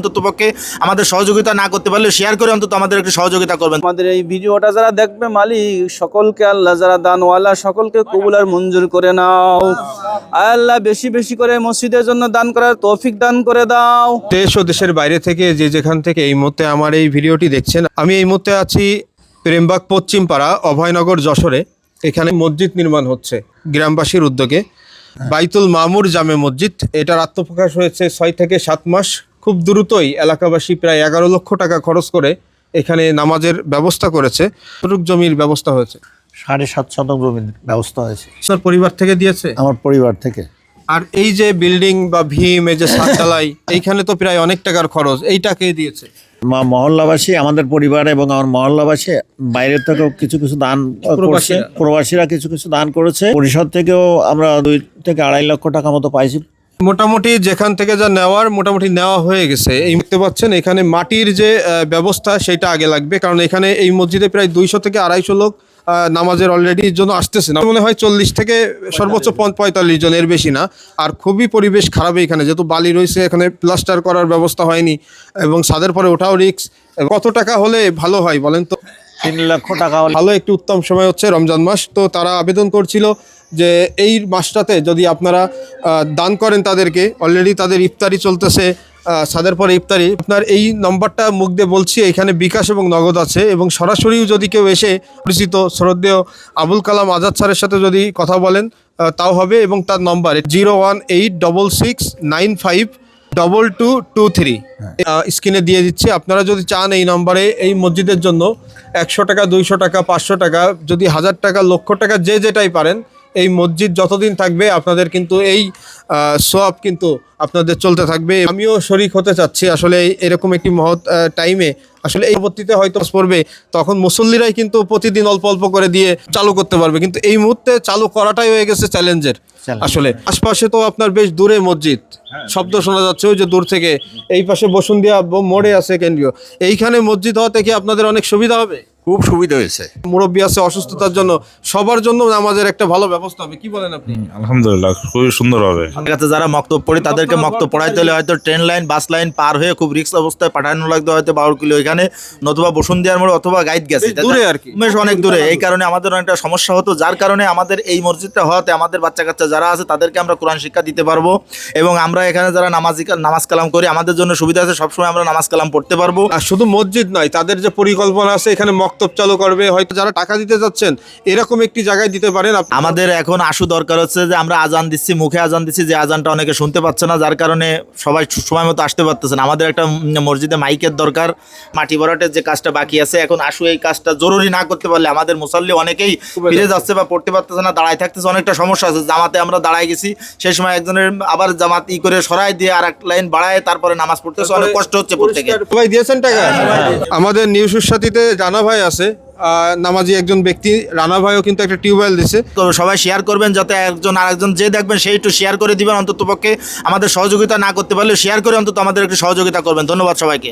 অন্ততপক্ষে আমাদের সহযোগিতা না করতে পারলে শেয়ার করে অন্তত আমাদের একটু সহযোগিতা করবেন। আমাদের এই ভিডিওটা যারা দেখবে মালিক সকলকে আল্লাহ, যারা দানওয়ালা সকলকে কবুল আর মঞ্জুর করে নাও। আল্লাহ বেশি বেশি করে মসজিদের জন্য দান করার তৌফিক দান করে দাও। দেশ ও দেশের বাইরে থেকে যে যেখান থেকে এই মুহূর্তে আমার এই ভিডিওটি দেখছেন, আমি এই মুহূর্তে আছি প্রেমবাগ পশ্চিম পাড়া অভয়নগর যশোরে। এখানে মসজিদ নির্মাণ হচ্ছে গ্রামবাসীর উদ্যোগে, বাইতুল মামুর জামে মসজিদ। এটার আত্মপ্রকাশ হয়েছে 6 থেকে 7 মাস। খুব দ্রুতই এলাকাবাসী প্রায় 11 লক্ষ টাকা খরচ করে এখানে নামাজের ব্যবস্থা করেছে। কতটুক জমির ব্যবস্থা হয়েছে? 7.5 শতক জমির ব্যবস্থা হয়েছে আপনার পরিবার থেকে দিয়েছে? আমার পরিবার থেকে। আর এই যে বিল্ডিং বা ভীম, এই যে ছাদ ঢালাই, এইখানে তো প্রায় অনেক টাকার খরচ, এইটাকে দিয়েছে মহল্লাবাসী, আমাদের পরিবার এবং আমার মহল্লাবাসী বাইরের থেকেও কিছু কিছু দান করছে, প্রবাসীরা কিছু কিছু দান করেছে। পরিষদ থেকেও আমরা 2 থেকে 2.5 লক্ষ টাকা মতো পাইছি। মোটামুটি যেখান থেকে যা নেওয়ার মোটামুটি নেওয়া হয়ে গেছে। এই দেখতে পাচ্ছেন এখানে মাটির যে ব্যবস্থা সেটা আগে লাগবে, কারণ এখানে এই মসজিদে প্রায় 200 থেকে 250 লোক নামাজের অলরেডি জন্য আসতেছে না, মনে হয় 40 থেকে সর্বোচ্চ 45 জন, এর বেশি না। আর খুবই পরিবেশ খারাপ এখানে, যেহেতু বালি রয়েছে, এখানে প্লাস্টার করার ব্যবস্থা হয়নি এবং ছাদের পরে ওঠাও রিস্ক। কত টাকা হলে ভালো হয় বলেন তো? 3 লক্ষ টাকা ভালো একটি উত্তম সময় হচ্ছে রমজান মাস। তো তারা আবেদন করছিল যে এই মাসটাতে যদি আপনারা দান করেন তাদেরকে, অলরেডি তাদের ইফতারি চলতেছে, ছাদের পরে ইফতারি। আপনার এই নম্বরটা মুখ দিয়ে বলছি, এখানে বিকাশ এবং নগদ আছে, এবং সরাসরিও যদি কেউ এসে পরিচিত শ্রদ্ধেয় আবুল কালাম আজাদ স্যারের সাথে যদি কথা বলেন তাও হবে। এবং তার নম্বর 01866952223 স্ক্রিনে দিয়ে দিচ্ছি। আপনারা যদি চান এই নম্বরে এই মসজিদের জন্য 100 টাকা, 200 টাকা, 500 টাকা, যদি 1000 টাকা, লক্ষ টাকা, যে যেটাই পারেন, এই মসজিদ যতদিন থাকবে আপনাদের কিন্তু এই সোয়াব কিন্তু আপনাদের চলতে থাকবে। আমিও শরিক হতে চাচ্ছি আসলে এরকম একটি মহৎ টাইমে। আসলে এই পরবর্তীতে হয়তো পড়বে, তখন মুসল্লিরাই কিন্তু প্রতিদিন অল্প অল্প করে দিয়ে চালু করতে পারবে, কিন্তু এই মুহূর্তে চালু করাটাই হয়ে গেছে চ্যালেঞ্জের। আসলে আশপাশে তো আপনার বেশ দূরে মসজিদ, শব্দ শোনা যাচ্ছে ওই যে দূর থেকে। এই পাশে বসুন্ধিয়া মোড়ে আছে কেন্দ্রীয়, এইখানে মসজিদ হওয়া থেকে আপনাদের অনেক সুবিধা হবে। খুব সুবিধা হয়েছে। মুরব্বী আছে অসুস্থতার জন্য, সবার জন্য নামাজের একটা ভালো ব্যবস্থা হবে। কি বলেন আপনি? আলহামদুলিল্লাহ, খুবই সুন্দর হবে। আমার কাছে যারা মক্তব পড়ে তাদেরকে মক্তব পড়াইতে হলে হয়তো ট্রেন লাইন, বাস লাইন পার হয়ে খুব রিস্ক অবস্থায় পাঠানো লাগতো, হয়তো 12 কিলো এখানে, নতুবা বসুন্ধিয়ার মোড় অথবা গাইড গেছে দূরে আর কি, বেশ অনেক দূরে। এই কারণে আমাদের অনেকটা সমস্যা হতো, যার কারণে আমাদের এই মসজিদটা হওয়াতে আমাদের বাচ্চা কাচ্চা যারা আছে তাদেরকে আমরা কোরআন শিক্ষা দিতে পারবো, এবং আমরা এখানে যারা নামাজ কালাম করি আমাদের জন্য সুবিধা আছে, সবসময় আমরা নামাজ কালাম পড়তে পারবো। আর শুধু মসজিদ নয়, তাদের যে পরিকল্পনা আছে এখানে মক্তব চালু করবে, হয়তো যারা টাকা দিতে যাচ্ছেন এরকম একটি জায়গায় দিতে পারেন। আমাদের এখন দরকার হচ্ছে যে আমরা আজান দিচ্ছি, মুখে আজান দিচ্ছি, যে আজানটা অনেকে শুনতে পাচ্ছে না, যার কারণে সবাই সময় মতো আসতে পারতেছে না। আমাদের একটা মসজিদে মাইকের দরকার, মাটি ভরাটের যে কাজটা বাকি আছে, এখন এই কাজটা জরুরি না করতে পারলে আমাদের মুসল্লি অনেকেই ফিরে যাচ্ছে বা পড়তে পারতেছে না, দাঁড়ায় থাকতেছে, অনেকটা সমস্যা আছে। জামাতে আমরা দাঁড়ায় গেছি, সেই সময় একজনের আবার জামাত করে সরাই দিয়ে আর এক লাইন বাড়ায় তারপরে নামাজ পড়তেছে, অনেক কষ্ট হচ্ছে প্রত্যেকে। সবাই দিয়েছেন টাকা? আমাদের নিউজের সাথীতে রানা ভাই আছে, নামাজি একজন ব্যক্তি, রানা ভাইও কিন্তু একটা টিউবওয়েল দিছে। তো সবাই শেয়ার করবেন, যাতে একজন আরেকজন যে দেখবেন সেই একটু শেয়ার করে দিবেন। অন্ততপক্ষে আমাদের সহযোগিতা না করতে পারলে শেয়ার করে অন্তত আমাদের একটু সহযোগিতা করবেন। ধন্যবাদ সবাইকে।